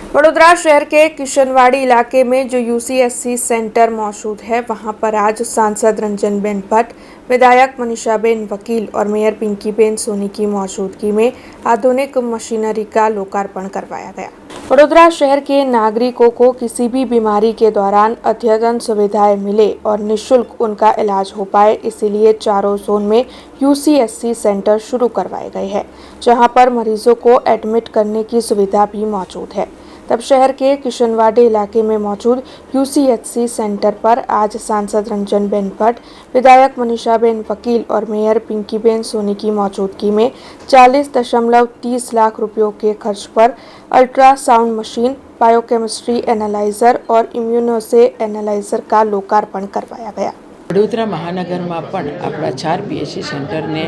वडोदरा शहर के किशनवाड़ी इलाके में जो यूसीएससी सेंटर मौजूद है, वहां पर आज सांसद रंजनबेन भट्ट, विधायक मनीषाबेन वकील और मेयर पिंकीबेन सोनी की मौजूदगी में आधुनिक मशीनरी का लोकार्पण करवाया गया। वडोदरा शहर के नागरिकों को किसी भी बीमारी के दौरान अद्यतन सुविधाएं मिले और निःशुल्क उनका इलाज हो पाए, इसीलिए चारों जोन में यूसीएससी सेंटर शुरू करवाए गए हैं, जहां पर मरीजों को एडमिट करने की सुविधा भी मौजूद है। तब शहर के किशनवाड़ी इलाके में मौजूद यूसीएचसी सेंटर पर आज सांसद रंजनबेन भट्ट, विधायक मनीषाबेन वकील और मेयर पिंकीबेन सोनी की मौजूदगी में 40.30 लाख रुपयों के खर्च पर अल्ट्रासाउंड मशीन, बायोकेमिस्ट्री एनालाइजर और इम्यूनोसे एनालाइजर का लोकार्पण करवाया गया। वडोदरा महानगर में पण अपना 4 पीएचसी सेंटर ने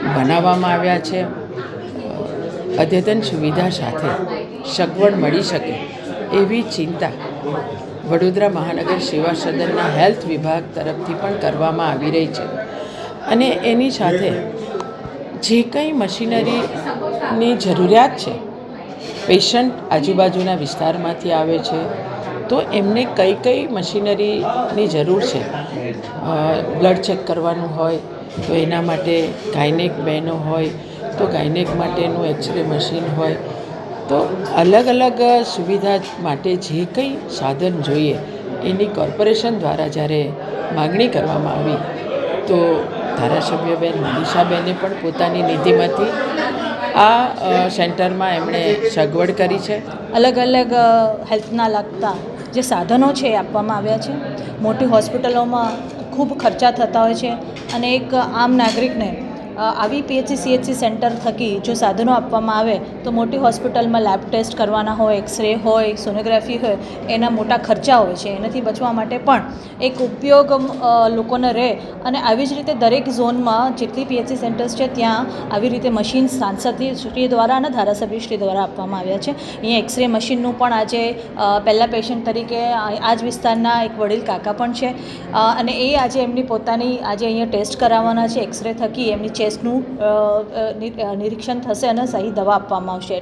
बनाववामां आव्या छे। अद्यतन सुविधा साथे सगवड मळी शके एवी चिंता वडोदरा महानगर सेवा सदनना हेल्थ विभाग तरफथी पण करवामां आवी रही छे अने एनी साथे जे कंई मशीनरीनी जरूरियात छे, पेशंट आजुबाजुना विस्तारमांथी आवे छे तो एमने कई कई मशीनरीनी जरूर छे। ब्लड चेक करवानुं होय तो एना माटे गायनेक बहनों होय तो गायनेक माटेनुं एक्सरे मशीन होय तो अलग अलग सुविधा माटे जे कंई साधन जोईए एनी कॉर्पोरेशन द्वारा ज्यारे मागणी करवामां आवी तो धारासभ्यबेन मनीषाबेने पण पोतानी निधिमांथी आ सेंटरमां एमणे सगवड करी छे। अलग अलग हेल्थना लगता जे साधनों छे आपवामां आव्या छे। मोटी होस्पिटलों खूब खर्चा थता होय छे अने एक आम नागरिकने आवी पीएचसी सीएचसी सेंटर थकी जो साधनों आपवामां आवे तो मोटी होस्पिटल में लैब टेस्ट करवाना होय, एक्सरे होय, सोनोग्राफी होय, एना मोटा खर्चा होय छे। एनाथी बचवा माटे पण एक उपयोग लोकोने रहे अने आवी ज रीते दरेक झोन में जेटली पीएचसी सेंटर्स छे त्यां आवी रीते मशीन सांसदश्री द्वारा अने धारासभ्यश्री द्वारा आपवामां आव्या छे। अहींया एक्सरे मशीननुं पण आजे पहला पेशंट तरीके आज विस्तारना एक वडील काका पण छे अने ए आजे एमनी पोतानी आजे अहींया टेस्ट कराववाना छे। एक्सरे थकी एमनी चेस्टनुं निरीक्षण थशे अने सही दवा आपवामां आवशे।